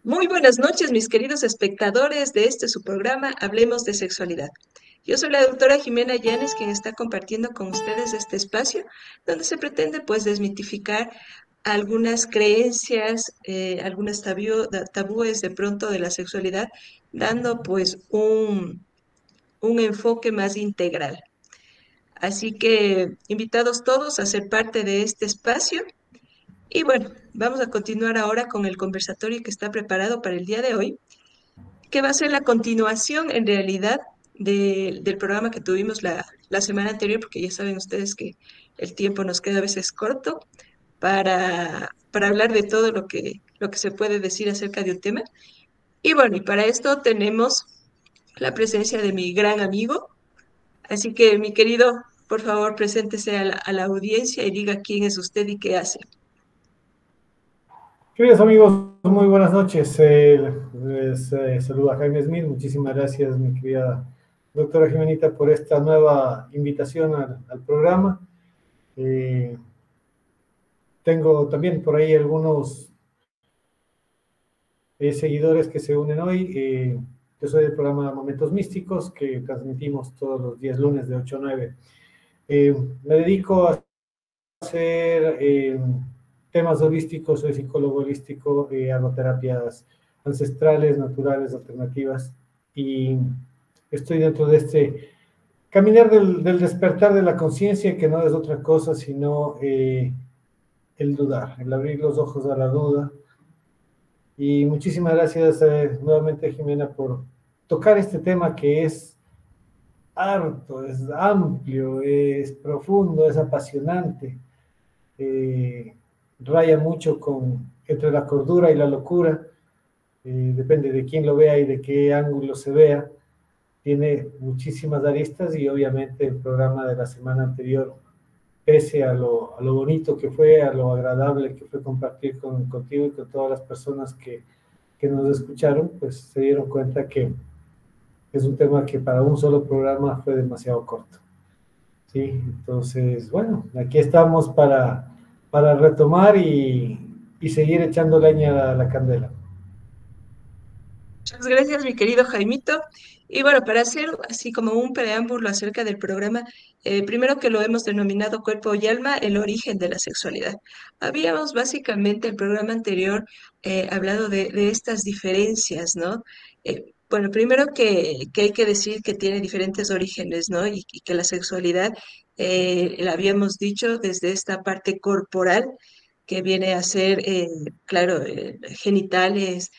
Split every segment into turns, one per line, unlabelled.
Muy buenas noches, mis queridos espectadores de este su programa Hablemos de Sexualidad. Yo soy la doctora Jimena Llanes, quien está compartiendo con ustedes este espacio donde se pretende pues desmitificar algunas creencias, algunas tabúes de pronto de la sexualidad, dando pues un enfoque más integral. Así que invitados todos a ser parte de este espacio. Y bueno, vamos a continuar ahora con el conversatorio que está preparado para el día de hoy, que va a ser la continuación en realidad del programa que tuvimos la semana anterior, porque ya saben ustedes que el tiempo nos queda a veces corto para hablar de todo lo que se puede decir acerca de un tema. Y bueno, y para esto tenemos la presencia de mi gran amigo, así que mi querido, por favor, preséntese a la audiencia y diga quién es usted y qué hace.
Queridos amigos, muy buenas noches. Les saluda Jaime Smith. Muchísimas gracias, mi querida doctora Jimenita, por esta nueva invitación al programa. Tengo también por ahí algunos seguidores que se unen hoy. Yo soy del programa Momentos Místicos, que transmitimos todos los días lunes de 8 a 9. Me dedico a hacer temas holísticos, soy psicólogo holístico, hago terapias ancestrales, naturales, alternativas, y estoy dentro de este caminar del despertar de la conciencia, que no es otra cosa sino el dudar, el abrir los ojos a la duda. Y muchísimas gracias nuevamente, Jimena, por tocar este tema que es harto, es amplio, es profundo, es apasionante. Raya mucho entre la cordura y la locura, depende de quién lo vea y de qué ángulo se vea. Tiene muchísimas aristas, y obviamente el programa de la semana anterior, pese a lo bonito que fue, a lo agradable que fue compartir contigo y con todas las personas que nos escucharon, pues se dieron cuenta que es un tema que para un solo programa fue demasiado corto. ¿Sí? Entonces, bueno, aquí estamos para retomar y seguir echando leña a la candela.
Muchas gracias, mi querido Jaimito. Y bueno, para hacer así como un preámbulo acerca del programa, primero que lo hemos denominado Cuerpo y Alma, el origen de la sexualidad. Habíamos básicamente el programa anterior hablado de estas diferencias, ¿no? Bueno, primero que hay que decir que tiene diferentes orígenes, ¿no? Y que la sexualidad, la habíamos dicho desde esta parte corporal, que viene a ser, claro, genitales,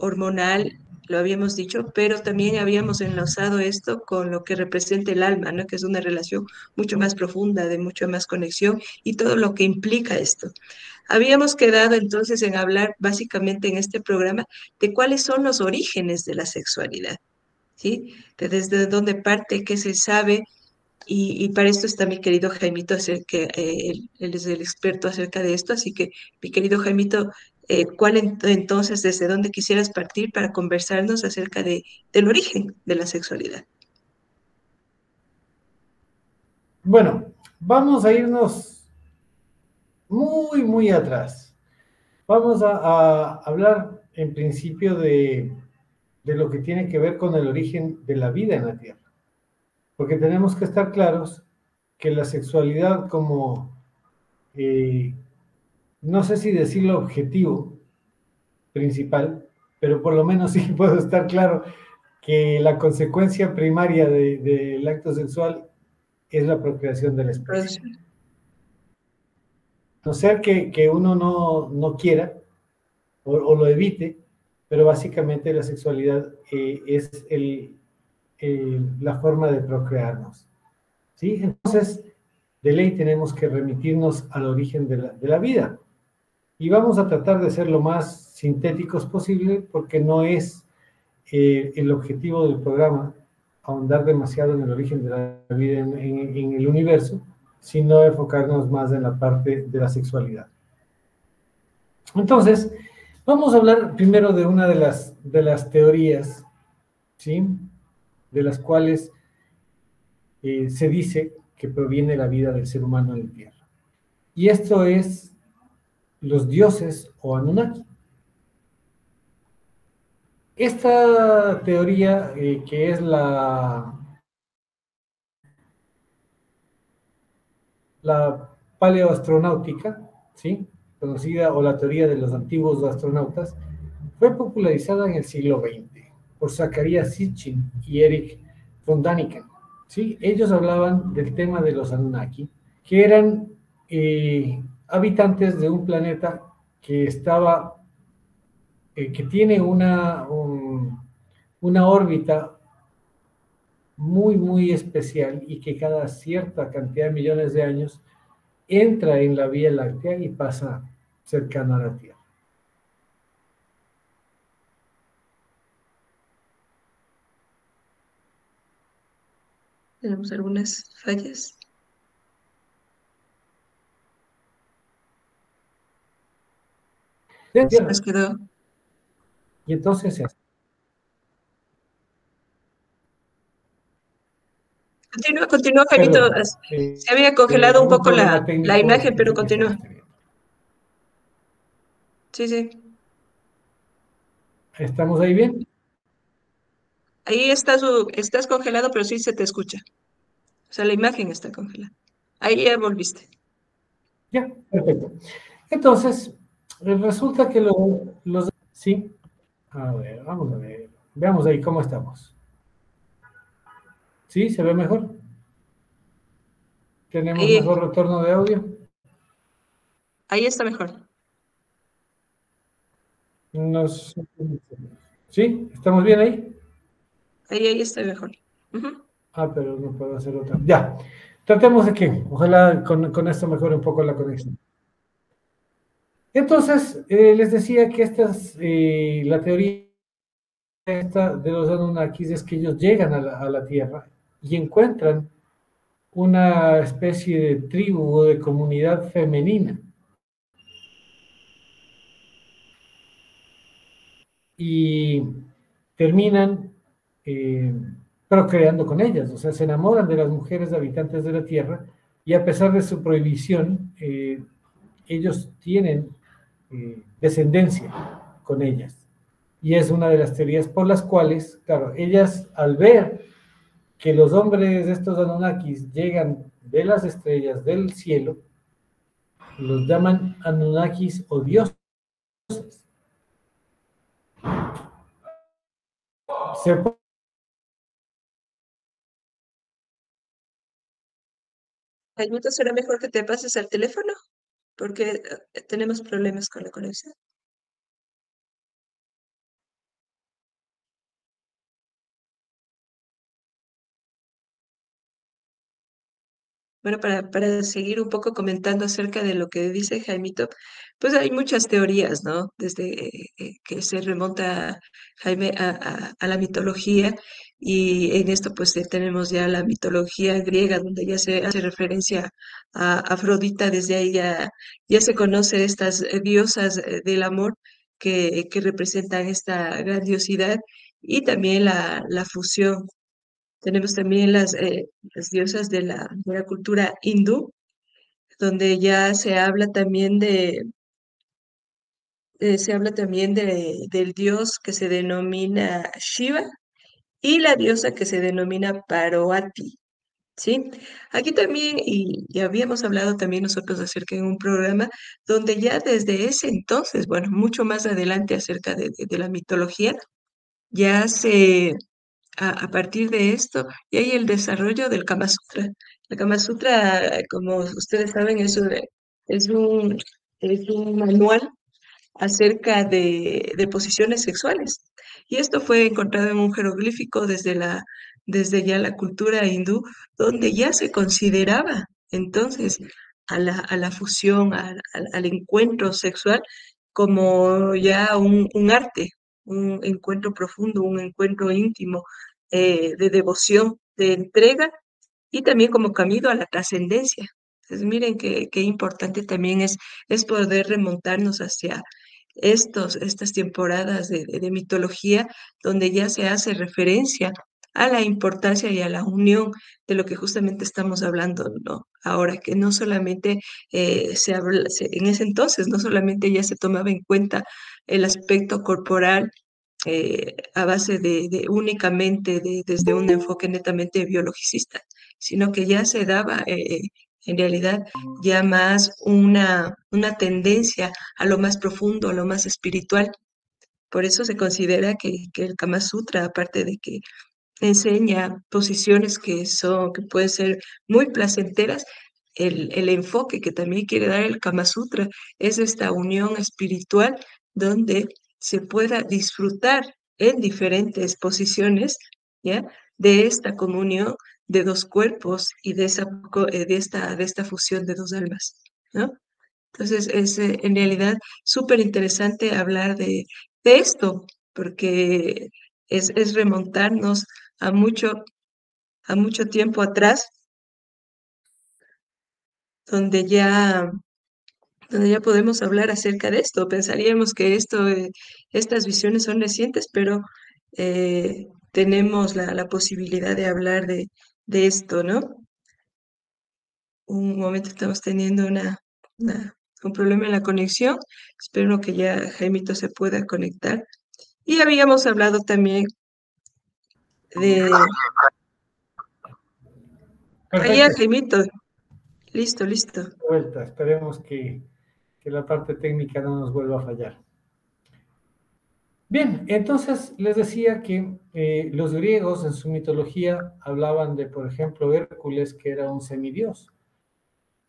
hormonal, lo habíamos dicho, pero también habíamos enlazado esto con lo que representa el alma, ¿no? Que es una relación mucho más profunda, de mucha más conexión y todo lo que implica esto. Habíamos quedado entonces en hablar básicamente en este programa de cuáles son los orígenes de la sexualidad, ¿sí? De desde dónde parte, qué se sabe, y para esto está mi querido Jaimito, él es el experto acerca de esto, así que mi querido Jaimito, entonces, desde dónde quisieras partir para conversarnos acerca del origen de la sexualidad?
Bueno, vamos a irnos muy atrás. Vamos a hablar en principio de lo que tiene que ver con el origen de la vida en la Tierra. Porque tenemos que estar claros que la sexualidad como, no sé si decirlo objetivo principal, pero por lo menos sí puedo estar claro que la consecuencia primaria del acto sexual es la procreación de la especie. No ser que uno no quiera o lo evite, pero básicamente la sexualidad es la forma de procrearnos. ¿Sí? Entonces, de ley tenemos que remitirnos al origen de la vida. Y vamos a tratar de ser lo más sintéticos posible, porque no es el objetivo del programa ahondar demasiado en el origen de la vida en el universo, sino enfocarnos más en la parte de la sexualidad. Entonces, vamos a hablar primero de una de las teorías, ¿sí? De las cuales se dice que proviene la vida del ser humano en la Tierra. Y esto es los dioses o Anunnaki. Esta teoría, que es la paleoastronáutica, ¿sí? Conocida, o la teoría de los antiguos astronautas, fue popularizada en el siglo XX por Zacharias Sitchin y Eric von Daniken. ¿Sí? Ellos hablaban del tema de los Anunnaki, que eran habitantes de un planeta que estaba, que tiene una órbita muy especial y que cada cierta cantidad de millones de años entra en la Vía Láctea y pasa cercano a la Tierra.
Tenemos algunas fallas.
De
Se nos
Tierra.
quedó.
Y entonces,
Continúa, continúa, Jaimito.
perdón,
Se había congelado un
algún
poco
problema
la
técnico
imagen, pero
escuché que
continúa.
estamos teniendo.
Sí, sí.
¿Estamos ahí bien?
Ahí estás congelado, pero sí se te escucha. O sea, la imagen está congelada. Ahí ya volviste.
Ya, perfecto. Entonces, resulta que los... Sí, a ver, vamos a ver. Veamos ahí cómo estamos. ¿Sí? ¿Se ve mejor? ¿Tenemos
Ahí,
mejor retorno de audio?
ahí está mejor.
Nos... ¿Sí? ¿Estamos bien ahí?
Ahí está mejor. Ujú.
Ah, pero no puedo hacer otra. Ya. Tratemos de que, ojalá con esto mejore un poco la conexión. Entonces, les decía que la teoría esta de los Anunnakis es que ellos llegan a la Tierra y encuentran una especie de tribu o de comunidad femenina y terminan eh, procreando con ellas, o sea, se enamoran de las mujeres habitantes de la Tierra y a pesar de su prohibición, ellos tienen descendencia con ellas. Y es una de las teorías por las cuales, claro, ellas al ver que los hombres de estos Anunnakis llegan de las estrellas del cielo, los llaman Anunnakis o dioses. Se
Jaimito, será mejor que te pases al teléfono porque tenemos problemas con la conexión. Bueno, para seguir un poco comentando acerca de lo que dice Jaimito, pues hay muchas teorías, ¿no? Desde que se remonta Jaime a la mitología y en esto pues tenemos ya la mitología griega donde ya se hace referencia a Afrodita, desde ahí ya se conoce estas diosas del amor que representan esta grandiosidad y también la fusión. Tenemos también las diosas de la cultura hindú, donde ya se habla también se habla también del dios que se denomina Shiva y la diosa que se denomina Parvati, ¿sí? Aquí también, y habíamos hablado también nosotros acerca de un programa donde ya desde ese entonces, bueno, mucho más adelante acerca de la mitología, ya a partir de esto, y hay el desarrollo del Kama Sutra. El Kama Sutra, como ustedes saben, es un, es un manual acerca de posiciones sexuales. Y esto fue encontrado en un jeroglífico desde ya la cultura hindú, donde ya se consideraba entonces a la fusión, al encuentro sexual como ya un arte, un encuentro profundo, un encuentro íntimo, de devoción, de entrega y también como camino a la trascendencia. Entonces, miren qué importante también es poder remontarnos hacia estas temporadas de mitología donde ya se hace referencia a la importancia y a la unión de lo que justamente estamos hablando, ¿no? Ahora, que no solamente en ese entonces, no solamente ya se tomaba en cuenta el aspecto corporal a base de únicamente desde un enfoque netamente biologicista, sino que ya se daba en realidad ya más una tendencia a lo más profundo, a lo más espiritual. Por eso se considera que el Kama Sutra, aparte de que enseña posiciones que pueden ser muy placenteras, el enfoque que también quiere dar el Kama Sutra es esta unión espiritual donde se pueda disfrutar en diferentes posiciones, ¿ya? De esta comunión de dos cuerpos y de esta fusión de dos almas, ¿no? Entonces es en realidad súper interesante hablar de esto, porque es remontarnos a a mucho tiempo atrás, donde ya, donde ya podemos hablar acerca de esto. Pensaríamos que estas visiones son recientes, pero tenemos la posibilidad de hablar de esto, ¿no? Un momento estamos teniendo un problema en la conexión. Espero que ya Jaimito se pueda conectar. Y habíamos hablado también de... Allá,
Perfecto,
Jaimito. Listo, listo.
de vuelta. Esperemos que la parte técnica no nos vuelva a fallar. Bien, entonces les decía que los griegos en su mitología hablaban de, por ejemplo, Hércules, que era un semidios,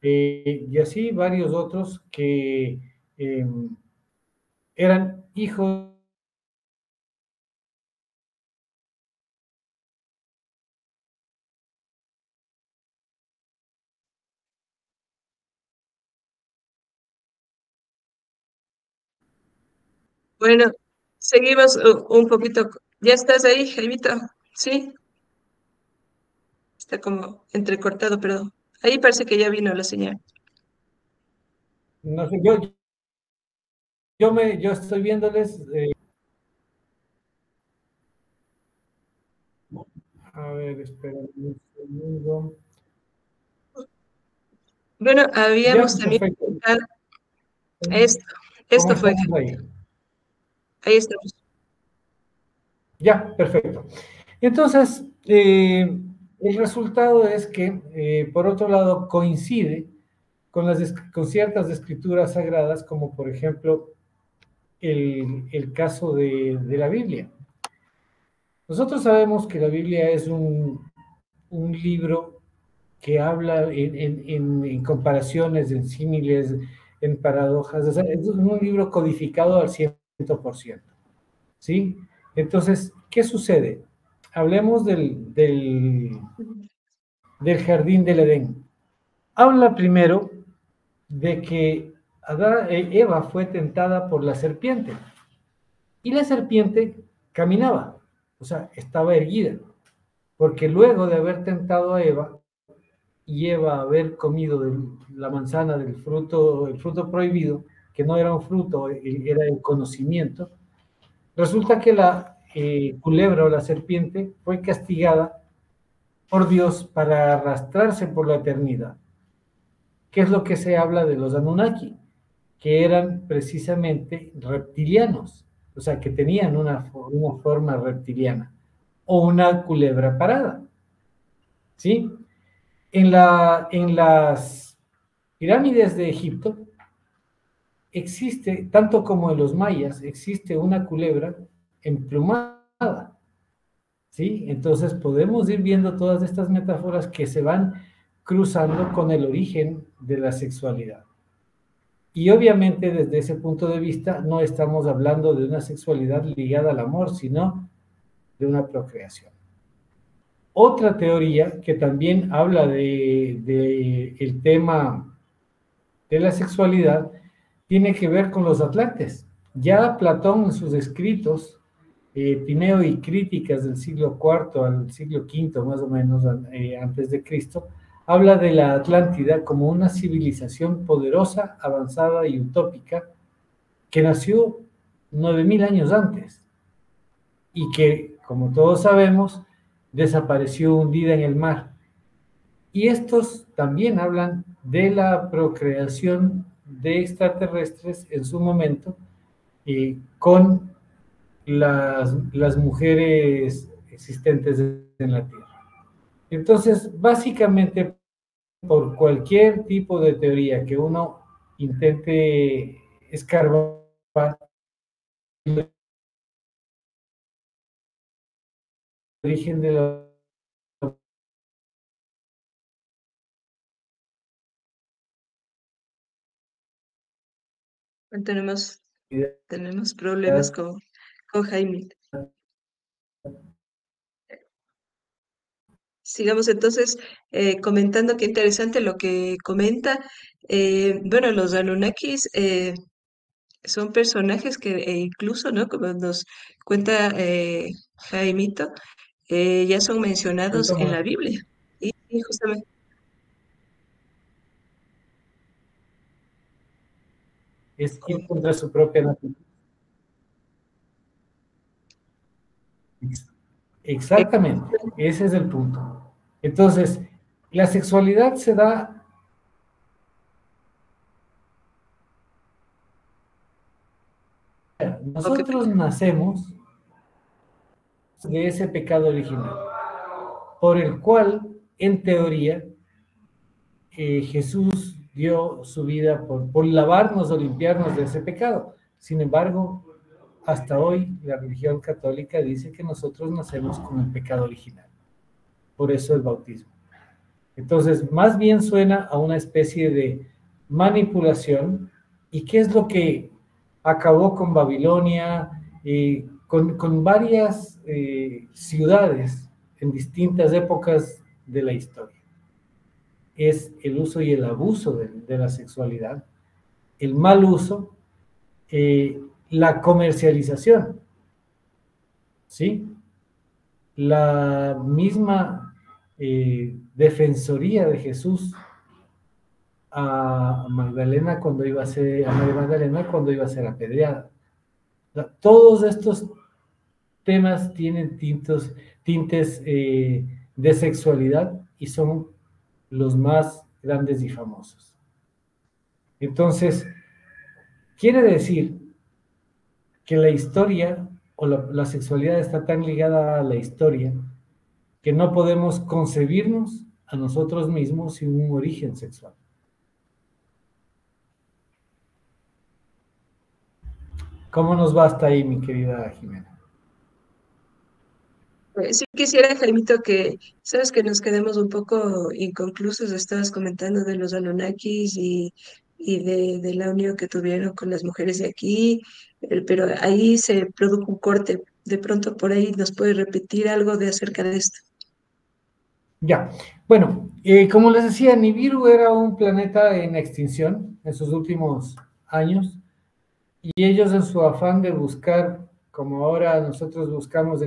y así varios otros que eh, eran hijos.
Bueno, seguimos un poquito. ¿Ya estás ahí, Jaimito? Sí, está como entrecortado, pero ahí parece que ya vino la señal.
No sé, yo estoy viéndoles, a ver, espera un segundo.
Bueno,
Ya,
habíamos también
perfecto.
comentado esto.
¿Cómo
Esto fue,
estamos ahí?
ahí estamos.
Ya, perfecto. Entonces, el resultado es que, por otro lado, coincide con, con ciertas escrituras sagradas, como por ejemplo el caso de la Biblia. Nosotros sabemos que la Biblia es un libro que habla en comparaciones, en símiles, en paradojas. O sea, es un libro codificado al 100%. ¿Sí? Entonces, ¿qué sucede? Hablemos del jardín del Edén. Habla primero de que Eva fue tentada por la serpiente y la serpiente caminaba, o sea, estaba erguida, porque luego de haber tentado a Eva y Eva haber comido la manzana del fruto, el fruto prohibido, que no era un fruto, era el conocimiento, resulta que la culebra o la serpiente fue castigada por Dios para arrastrarse por la eternidad. ¿Qué es lo que se habla de los Anunnaki? Que eran precisamente reptilianos, o sea, que tenían una forma reptiliana o una culebra parada, ¿sí? En las pirámides de Egipto existe, tanto como en los mayas, existe una culebra emplumada, ¿sí? Entonces podemos ir viendo todas estas metáforas que se van cruzando con el origen de la sexualidad. Y obviamente desde ese punto de vista no estamos hablando de una sexualidad ligada al amor, sino de una procreación. Otra teoría que también habla de el tema de la sexualidad tiene que ver con los atlantes. Ya Platón en sus escritos, Tineo y Críticas del siglo IV al siglo V más o menos antes de Cristo, habla de la Atlántida como una civilización poderosa, avanzada y utópica que nació 9000 años antes y que, como todos sabemos, desapareció hundida en el mar. Y estos también hablan de la procreación de extraterrestres en su momento con las mujeres existentes en la Tierra. Entonces, básicamente, por cualquier tipo de teoría que uno intente escarbar, el origen de la
Tenemos,
humanidad,
tenemos problemas con Jaime. Sigamos entonces comentando, qué interesante lo que comenta. Bueno, los Anunnakis son personajes que incluso, ¿no? Como nos cuenta Jaimito, ya son mencionados en la Biblia. Y justamente,
es ir contra su propia naturaleza. Exactamente, ese es el punto. Entonces, la sexualidad se da,
ok,
nosotros nacemos de ese pecado original, por el cual, en teoría, Jesús dio su vida por lavarnos o limpiarnos de ese pecado. Sin embargo, hasta hoy la religión católica dice que nosotros nacemos con el pecado original. Por eso el bautismo. Entonces, más bien suena a una especie de manipulación. ¿Y qué es lo que acabó con Babilonia, con varias ciudades en distintas épocas de la historia? Es el uso y el abuso de la sexualidad, el mal uso, la comercialización, ¿sí? La misma defensoría de Jesús a Magdalena cuando iba a ser, a María Magdalena cuando iba a ser apedreada. Todos estos temas tienen tintes de sexualidad y son los más grandes y famosos. Entonces, quiere decir que la historia o la sexualidad está tan ligada a la historia que no podemos concebirnos a nosotros mismos sin un origen sexual. ¿Cómo nos va hasta ahí, mi querida Jimena?
sí quisiera, Jaimito, que, sabes, que nos quedemos un poco inconclusos. Estabas comentando de los Anunnakis y de la unión que tuvieron con las mujeres de aquí, pero ahí se produjo un corte. De pronto por ahí nos puedes repetir algo de acerca de esto.
Ya, bueno, como les decía, Nibiru era un planeta en extinción en sus últimos años y ellos en su afán de buscar, como ahora nosotros buscamos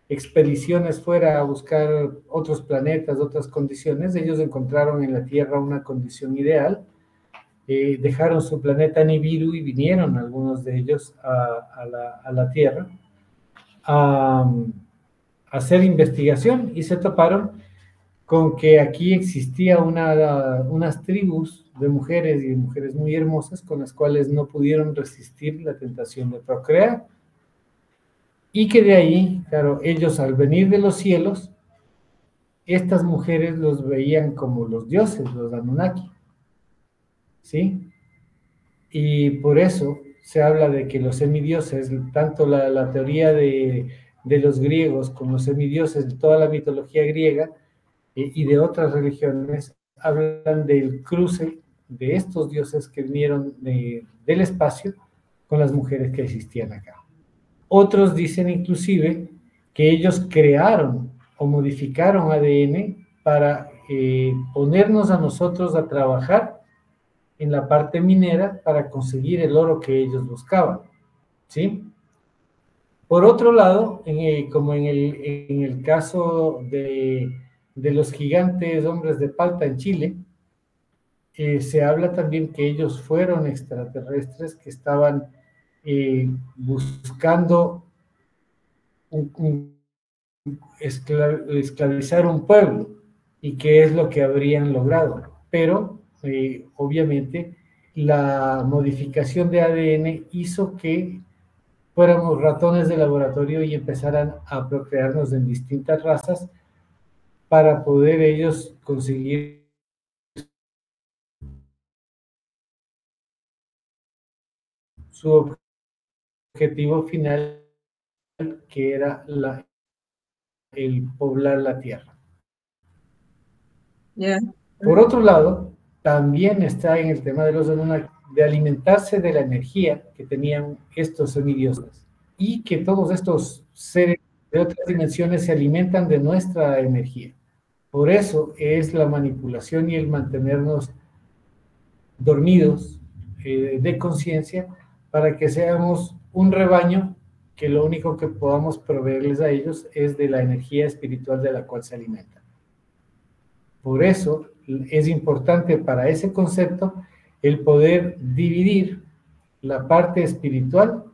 expediciones fuera a buscar otros planetas, otras condiciones, ellos encontraron en la Tierra una condición ideal, dejaron su planeta Nibiru y vinieron algunos de ellos a la Tierra a hacer investigación y se toparon con que aquí existía unas tribus de mujeres y de mujeres muy hermosas con las cuales no pudieron resistir la tentación de procrear y que de ahí, claro, ellos al venir de los cielos, estas mujeres los veían como los dioses, los Anunnaki, ¿sí? Y por eso se habla de que los semidioses, tanto la teoría de los griegos como los semidioses, toda la mitología griega, y de otras religiones hablan del cruce de estos dioses que vinieron del espacio con las mujeres que existían acá. Otros dicen inclusive que ellos crearon o modificaron ADN para ponernos a nosotros a trabajar en la parte minera para conseguir el oro que ellos buscaban, ¿sí? Por otro lado, como en el caso de los gigantes hombres de palta en Chile, se habla también que ellos fueron extraterrestres que estaban buscando un esclavizar un pueblo y qué es lo que habrían logrado. Pero, obviamente, la modificación de ADN hizo que fuéramos ratones de laboratorio y empezaran a procrearnos en distintas razas para poder ellos conseguir su objetivo final, que era el poblar la tierra.
Ya.
Por otro lado, también está en el tema de los Anunnaki, de alimentarse de la energía que tenían estos semidioses y que todos estos seres de otras dimensiones se alimentan de nuestra energía. Por eso es la manipulación y el mantenernos dormidos de conciencia para que seamos un rebaño que lo único que podamos proveerles a ellos es de la energía espiritual de la cual se alimentan. Por eso es importante para ese concepto el poder dividir la parte espiritual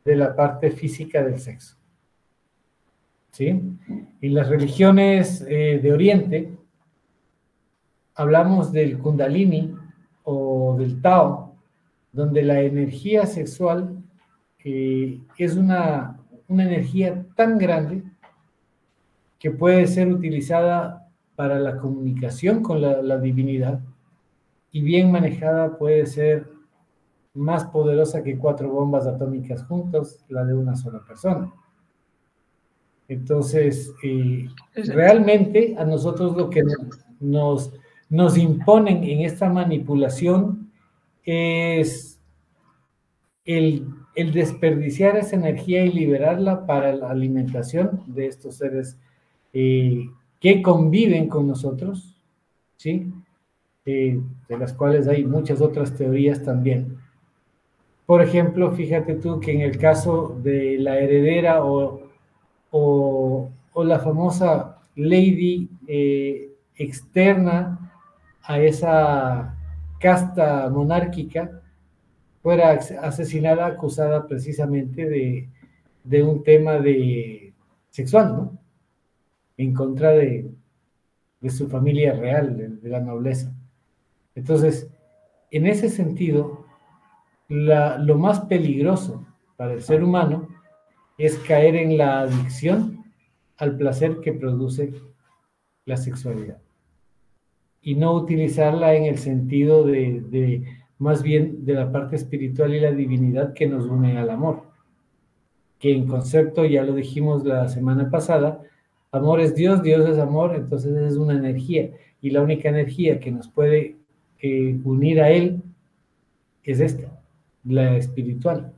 de la parte física del sexo. ¿Sí? En las religiones de Oriente hablamos del Kundalini o del Tao, donde la energía sexual es una energía tan grande que puede ser utilizada para la comunicación con la divinidad, y bien manejada puede ser más poderosa que 4 bombas atómicas juntos, la de una sola persona. Entonces,
Exacto.
realmente a nosotros lo que nos imponen en esta manipulación es el desperdiciar esa energía y liberarla para la alimentación de estos seres que conviven con nosotros, ¿sí? De las cuales hay muchas otras teorías también. Por ejemplo, fíjate tú que en el caso de la heredera o la famosa lady externa a esa casta monárquica, fuera asesinada acusada precisamente de un tema sexual, ¿no? En contra de su familia real, de la nobleza. Entonces, en ese sentido, lo más peligroso para el ser humano es caer en la adicción al placer que produce la sexualidad y no utilizarla en el sentido más bien de la parte espiritual y la divinidad que nos une al amor, que en concepto ya lo dijimos la semana pasada, amor es Dios, Dios es amor, entonces es una energía, y la única energía que nos puede unir a Él es esta, la espiritual.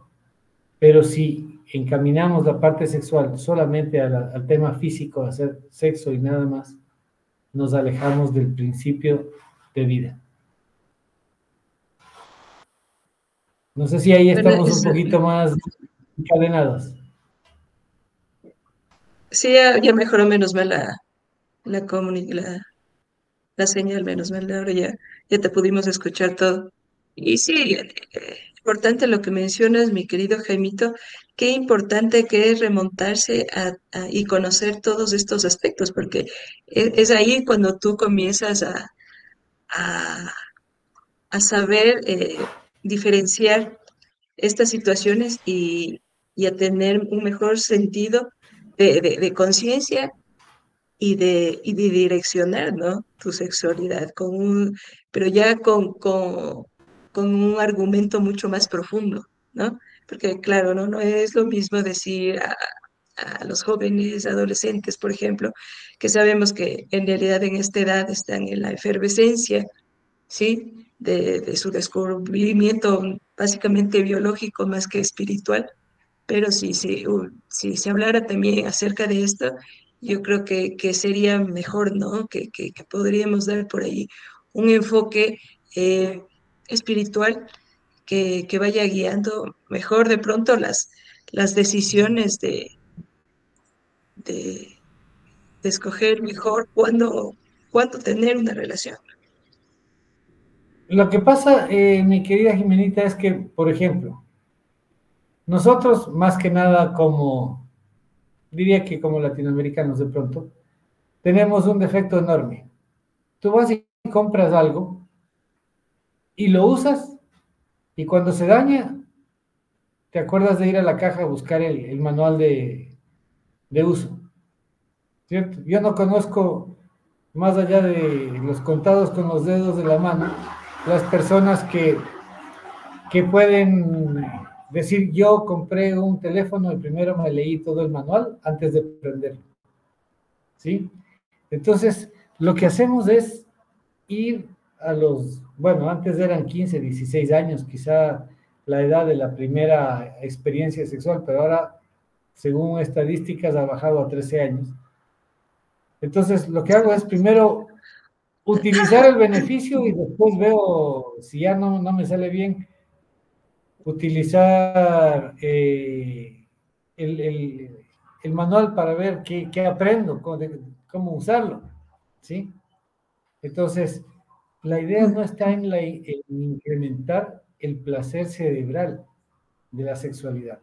Pero si encaminamos la parte sexual solamente al tema físico, a hacer sexo y nada más, nos alejamos del principio de vida. No sé si ahí
Bueno,
estamos un poquito más encadenados.
sí, ya mejoró menos mal la señal, menos mal, ahora ya te pudimos escuchar todo. Y sí, importante lo que mencionas, mi querido Jaimito, qué importante que es remontarse y conocer todos estos aspectos, porque es ahí cuando tú comienzas a, a saber diferenciar estas situaciones y a tener un mejor sentido de conciencia y de direccionar, ¿no? Tu sexualidad pero ya con un argumento mucho más profundo, ¿no? Porque claro, ¿no? No es lo mismo decir a los jóvenes, adolescentes, por ejemplo, que sabemos que en realidad en esta edad están en la efervescencia, ¿sí? De su descubrimiento básicamente biológico más que espiritual, pero si se hablara también acerca de esto, yo creo que sería mejor, ¿no? Que podríamos dar por ahí un enfoque eh, espiritual que vaya guiando mejor de pronto las decisiones de, de escoger mejor cuándo tener una relación.
Lo que pasa, mi querida Jimenita, es que, por ejemplo, nosotros más que nada como diría que como latinoamericanos de pronto, tenemos un defecto enorme. Tú vas y compras algo y lo usas y cuando se daña, te acuerdas de ir a la caja a buscar el manual de uso, ¿cierto? Yo no conozco, más allá de los contados con los dedos de la mano, las personas que pueden decir, yo compré un teléfono y primero me leí todo el manual antes de prenderlo, ¿sí? Entonces, lo que hacemos es ir a los, bueno, antes eran 15, 16 años, quizá la edad de la primera experiencia sexual, pero ahora, según estadísticas, ha bajado a 13 años. Entonces, lo que hago es primero utilizar el beneficio y después veo, si ya no me sale bien, utilizar el manual para ver qué aprendo, cómo usarlo, ¿sí? Entonces, la idea no está en incrementar el placer cerebral de la sexualidad,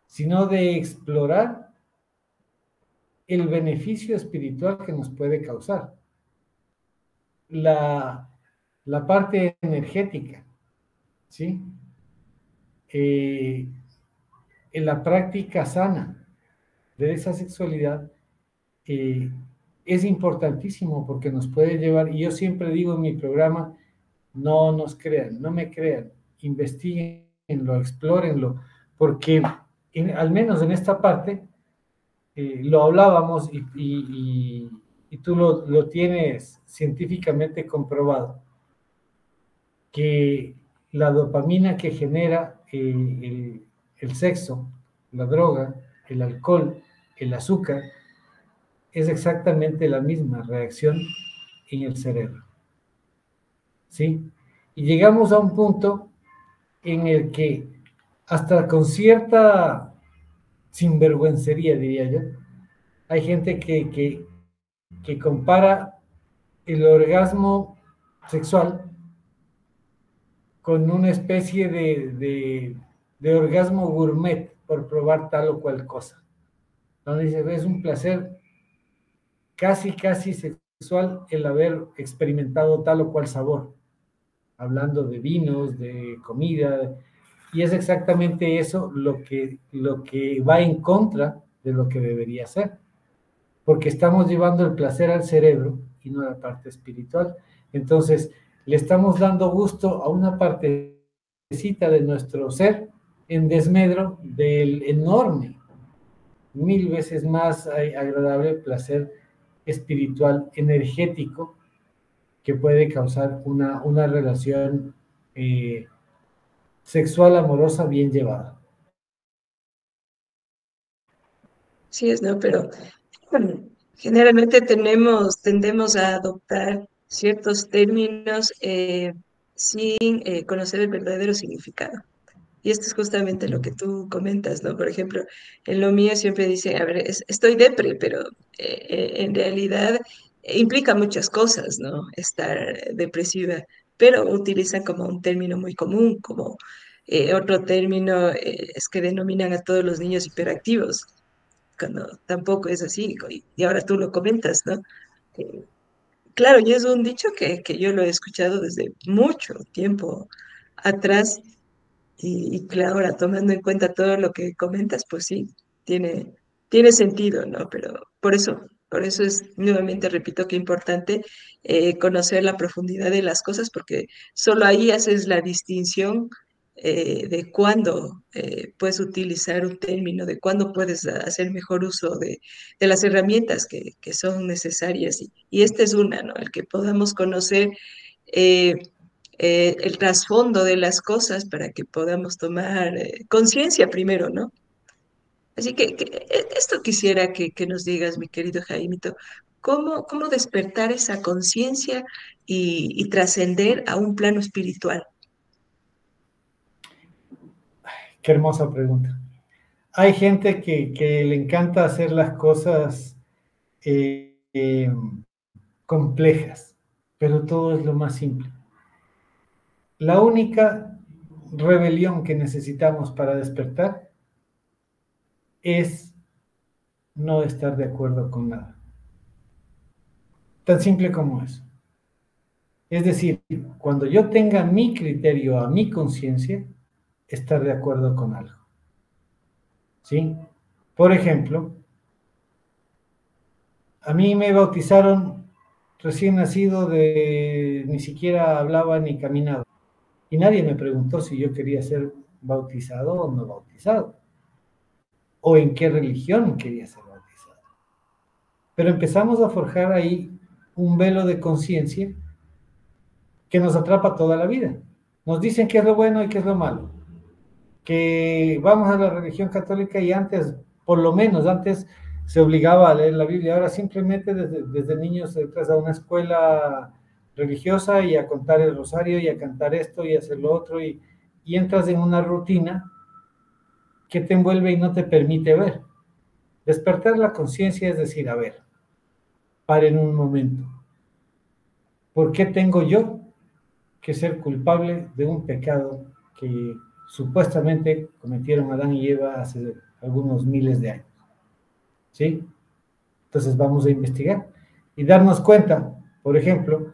sino de explorar el beneficio espiritual que nos puede causar. La, la parte energética, ¿sí? En la práctica sana de esa sexualidad eh, es importantísimo porque nos puede llevar, y yo siempre digo en mi programa, no nos crean, no me crean, investiguenlo, explórenlo, porque al menos en esta parte lo hablábamos y tú lo tienes científicamente comprobado, que la dopamina que genera el sexo, la droga, el alcohol, el azúcar, es exactamente la misma reacción en el cerebro, ¿sí? Y llegamos a un punto en el que hasta con cierta sinvergüencería, diría yo, hay gente que compara el orgasmo sexual con una especie de orgasmo gourmet por probar tal o cual cosa. Donde dice, es un placer casi sexual el haber experimentado tal o cual sabor, hablando de vinos, de comida, y es exactamente eso lo que va en contra de lo que debería ser, porque estamos llevando el placer al cerebro y no a la parte espiritual. Entonces, le estamos dando gusto a una partecita de nuestro ser en desmedro del enorme, 1000 veces más agradable placer espiritual, energético, que puede causar una relación sexual amorosa bien llevada.
Sí es, ¿no? Pero bueno, generalmente tendemos a adoptar ciertos términos sin conocer el verdadero significado. Y esto es justamente lo que tú comentas, ¿no? Por ejemplo, en lo mío siempre dice, a ver, estoy depre, pero en realidad implica muchas cosas, ¿no? Estar depresiva, pero utilizan como un término muy común, como otro término es que denominan a todos los niños hiperactivos, cuando tampoco es así, y ahora tú lo comentas, ¿no? Eh, claro, y es un dicho que yo lo he escuchado desde mucho tiempo atrás y claro, ahora tomando en cuenta todo lo que comentas, pues sí, tiene, tiene sentido, ¿no? Pero por eso es, nuevamente repito, que importante conocer la profundidad de las cosas, porque solo ahí haces la distinción de cuándo puedes utilizar un término, de cuándo puedes hacer mejor uso de las herramientas que son necesarias. Y esta es una, ¿no? El que podamos conocer. eh, el trasfondo de las cosas para que podamos tomar conciencia primero, ¿no? Así que esto quisiera que nos digas, mi querido Jaimito, cómo despertar esa conciencia y trascender a un plano espiritual?
Qué hermosa pregunta. Hay gente que le encanta hacer las cosas eh, complejas, pero todo es lo más simple. La única rebelión que necesitamos para despertar es no estar de acuerdo con nada. Tan simple como eso. Es decir, cuando yo tenga mi criterio, a mi conciencia, estar de acuerdo con algo. ¿Sí? Por ejemplo, a mí me bautizaron recién nacido, ni siquiera hablaba ni caminaba. Y nadie me preguntó si yo quería ser bautizado o no bautizado, o en qué religión quería ser bautizado. Pero empezamos a forjar ahí un velo de conciencia que nos atrapa toda la vida. Nos dicen qué es lo bueno y qué es lo malo. Que vamos a la religión católica y antes, por lo menos antes, se obligaba a leer la Biblia. Ahora simplemente desde niños entras a una escuela religiosa y a contar el rosario y a cantar esto y a hacer lo otro y entras en una rutina que te envuelve y no te permite ver. Despertar la conciencia es decir, a ver, paren un momento. ¿Por qué tengo yo que ser culpable de un pecado que supuestamente cometieron Adán y Eva hace algunos miles de años? ¿Sí? Entonces vamos a investigar y darnos cuenta, por ejemplo,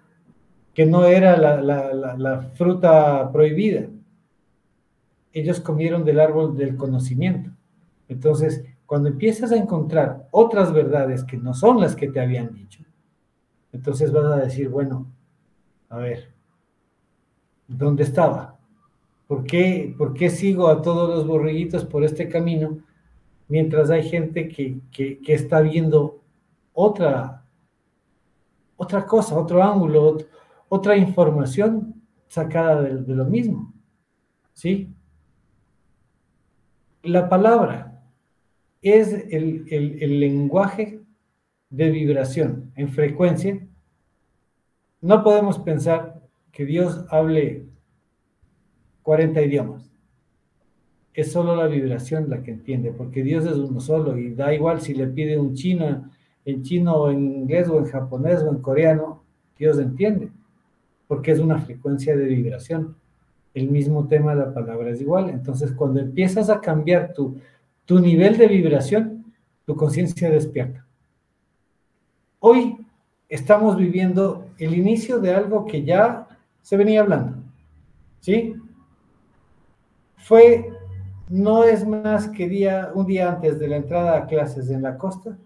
que no era la fruta prohibida. Ellos comieron del árbol del conocimiento. Entonces, cuando empiezas a encontrar otras verdades que no son las que te habían dicho, entonces vas a decir, bueno, a ver, ¿dónde estaba? Por qué sigo a todos los borreguitos por este camino mientras hay gente que está viendo otra, otra cosa, otro ángulo, otra información sacada de lo mismo? ¿Sí? La palabra es el lenguaje de vibración en frecuencia. No podemos pensar que Dios hable 40 idiomas. Es solo la vibración la que entiende, porque Dios es uno solo y da igual si le pide un chino, en chino o en inglés o en japonés o en coreano, Dios entiende, porque es una frecuencia de vibración. El mismo tema de la palabra es igual. Entonces, cuando empiezas a cambiar tu nivel de vibración, tu conciencia despierta. Hoy estamos viviendo el inicio de algo que ya se venía hablando, ¿sí? No es más que un día antes de la entrada a clases en la costa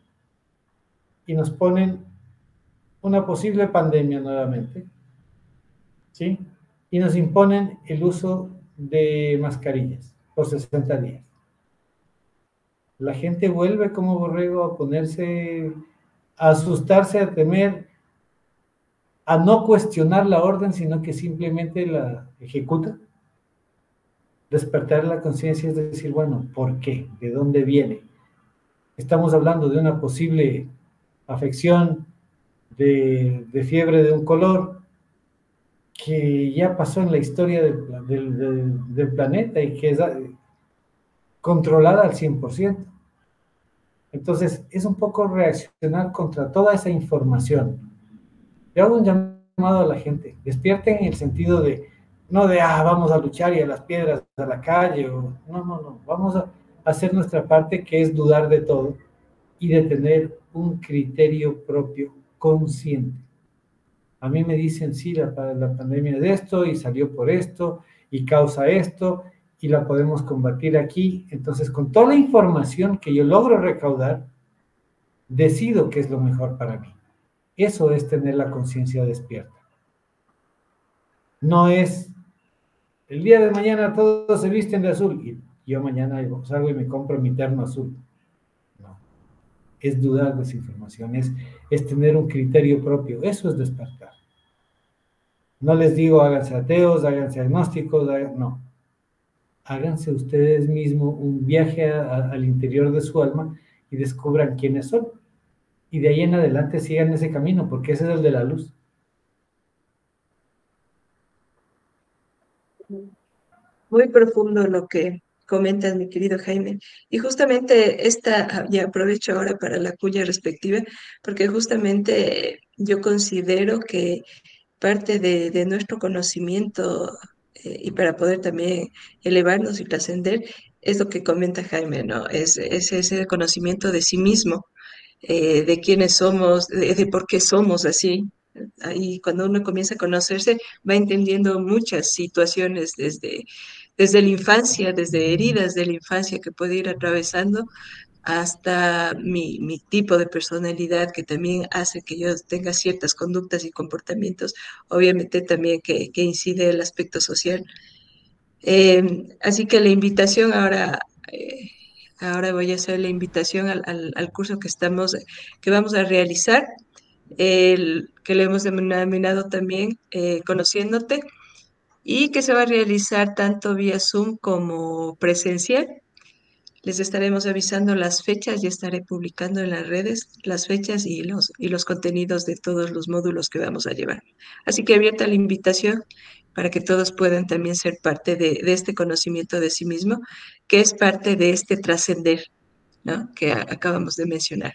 y nos ponen una posible pandemia nuevamente, ¿sí? Y nos imponen el uso de mascarillas por 60 días. La gente vuelve como borrego a ponerse, a asustarse, a temer, a no cuestionar la orden, sino que simplemente la ejecuta. Despertar la conciencia es decir, bueno, ¿por qué? ¿De dónde viene? Estamos hablando de una posible afección de fiebre de un color que ya pasó en la historia del planeta y que es controlada al 100%. Entonces, es un poco reaccionar contra toda esa información. Yo hago un llamado a la gente, despierten en el sentido de, no de, vamos a luchar y a las piedras a la calle, no, vamos a hacer nuestra parte, que es dudar de todo y de tener un criterio propio consciente. A mí me dicen, sí, la pandemia es de esto y salió por esto y causa esto y la podemos combatir aquí. Entonces, con toda la información que yo logro recaudar, decido qué es lo mejor para mí. Eso es tener la conciencia despierta. No es el día de mañana todos se visten de azul y yo mañana salgo y me compro mi terno azul. No. Es dudar de esa información, es tener un criterio propio. Eso es despertar. No les digo háganse ateos, háganse agnósticos, no. Háganse ustedes mismos un viaje al interior de su alma y descubran quiénes son. Y de ahí en adelante sigan ese camino, porque ese es el de la luz.
Muy profundo lo que comentas, mi querido Jaime. Y justamente ya aprovecho ahora para la cuya respectiva, porque justamente yo considero que parte de nuestro conocimiento y para poder también elevarnos y trascender es lo que comenta Jaime, ¿no? Es ese conocimiento de sí mismo, de quiénes somos, de por qué somos así. Ahí cuando uno comienza a conocerse, va entendiendo muchas situaciones desde la infancia, desde heridas de la infancia que puede ir atravesando hasta mi tipo de personalidad que también hace que yo tenga ciertas conductas y comportamientos, obviamente también que incide el aspecto social. Así que la invitación ahora, ahora voy a hacer la invitación al curso que vamos a realizar, que le hemos denominado también Conociéndote, y que se va a realizar tanto vía Zoom como presencial. Les estaremos avisando las fechas y estaré publicando en las redes las fechas y los contenidos de todos los módulos que vamos a llevar. Así que abierta la invitación para que todos puedan también ser parte de este conocimiento de sí mismo, que es parte de este trascender, ¿no? Que acabamos de mencionar.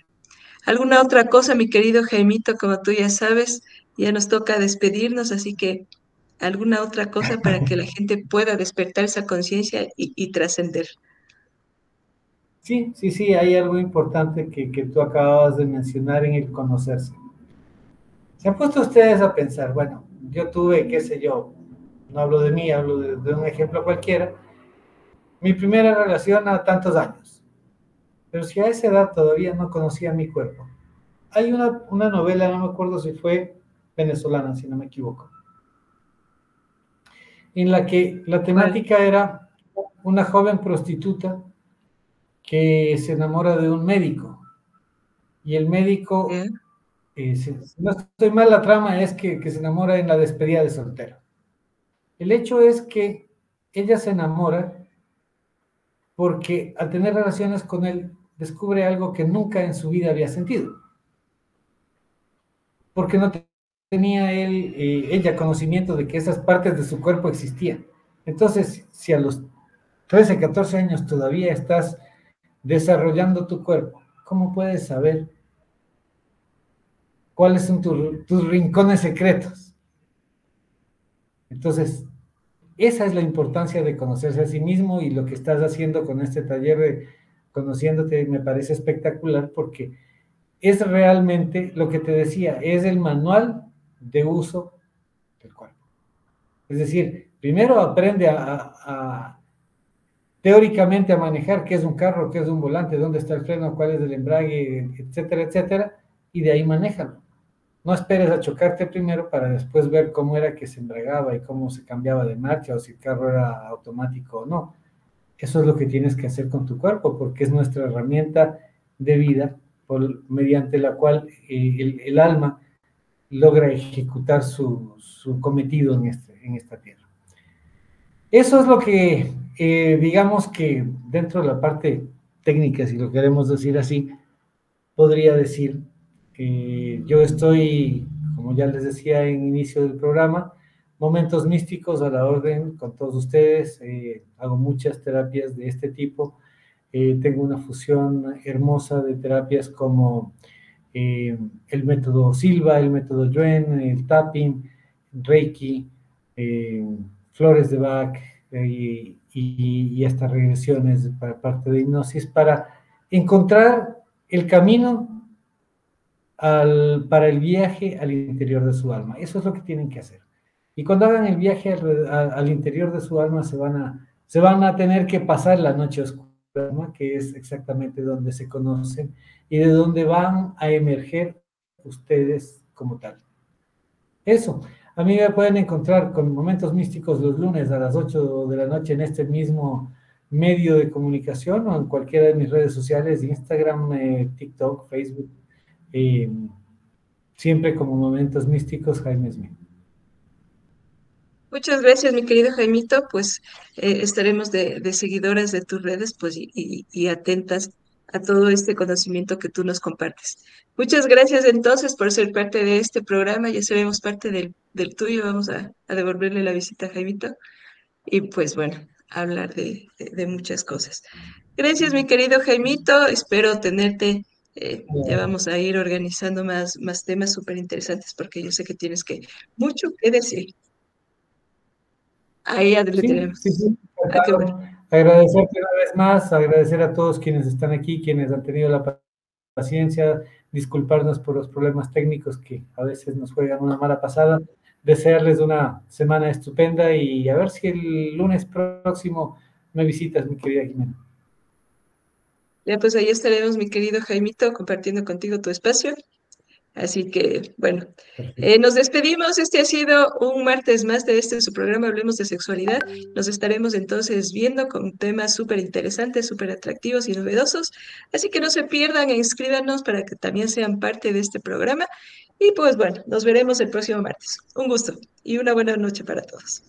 ¿Alguna otra cosa, mi querido Jaimito? Como tú ya sabes, ya nos toca despedirnos, así que alguna otra cosa para que la gente pueda despertar esa conciencia y trascender.
Sí, sí, sí, hay algo importante que tú acababas de mencionar en el conocerse. ¿Se han puesto ustedes a pensar? Bueno, yo tuve, qué sé yo, no hablo de mí, hablo de un ejemplo cualquiera, mi primera relación a tantos años, pero si a esa edad todavía no conocía mi cuerpo. Hay una novela, no me acuerdo si fue venezolana, si no me equivoco, en la que la
¿Cuál?
temática era una joven prostituta que se enamora de un médico y el médico,
¿Ya?
si no estoy mal, la trama es que se enamora en la despedida de soltero. El hecho es que ella se enamora porque al tener relaciones con él descubre algo que nunca en su vida había sentido, porque no tenía ella conocimiento de que esas partes de su cuerpo existían. Entonces, si a los 13, 14 años todavía estás desarrollando tu cuerpo, ¿cómo puedes saber cuáles son tus rincones secretos? Entonces, esa es la importancia de conocerse a sí mismo y lo que estás haciendo con este taller de conociéndote me parece espectacular porque es realmente lo que te decía, es el manual de uso del cuerpo. Es decir, primero aprende teóricamente a manejar qué es un carro, qué es un volante, dónde está el freno, cuál es el embrague, etcétera, etcétera, y de ahí manéjalo. No esperes a chocarte primero para después ver cómo era que se embragaba y cómo se cambiaba de marcha o si el carro era automático o no. Eso es lo que tienes que hacer con tu cuerpo porque es nuestra herramienta de vida mediante la cual el alma logra ejecutar su cometido en esta tierra. Eso es lo que, digamos que dentro de la parte técnica, si lo queremos decir así, podría decir que yo estoy, como ya les decía en inicio del programa, momentos místicos a la orden con todos ustedes. Hago muchas terapias de este tipo. Tengo una fusión hermosa de terapias como el método Silva, el método Yuen, el tapping, Reiki, eh, flores de Bach y hasta regresiones para parte de hipnosis para encontrar el camino para el viaje al interior de su alma. Eso es lo que tienen que hacer. Y cuando hagan el viaje al interior de su alma, se van a tener que pasar la noche oscura, ¿no? Que es exactamente donde se conocen y de donde van a emerger ustedes como tal. Eso. A mí me pueden encontrar con Momentos Místicos los lunes a las 8 de la noche en este mismo medio de comunicación o en cualquiera de mis redes sociales, Instagram, TikTok, Facebook, eh, siempre como Momentos Místicos, Jaime Smith.
Muchas gracias, mi querido Jaimito. Pues estaremos de seguidoras de tus redes, pues, y atentas a todo este conocimiento que tú nos compartes. Muchas gracias entonces por ser parte de este programa. Ya seremos parte del tuyo. Vamos a devolverle la visita a Jaimito y pues bueno, hablar de muchas cosas. Gracias, mi querido Jaimito. Espero tenerte. Ya vamos a ir organizando más temas súper interesantes porque yo sé que tienes mucho que decir. Ahí ya le
Sí, sí,
tenemos.
sí.
Ah, qué bueno.
Agradecerte una vez más, agradecer a todos quienes están aquí, quienes han tenido la paciencia, disculparnos por los problemas técnicos que a veces nos juegan una mala pasada, desearles una semana estupenda y a ver si el lunes próximo me visitas, mi querida Jimena.
Ya pues ahí estaremos, mi querido Jaimito, compartiendo contigo tu espacio. Así que, bueno,
Perfecto.
nos despedimos. Este ha sido un martes más de este su programa Hablemos de Sexualidad. Nos estaremos entonces viendo con temas súper interesantes, súper atractivos y novedosos. Así que no se pierdan e inscríbanos para que también sean parte de este programa. Y pues bueno, nos veremos el próximo martes. Un gusto y una buena noche para todos.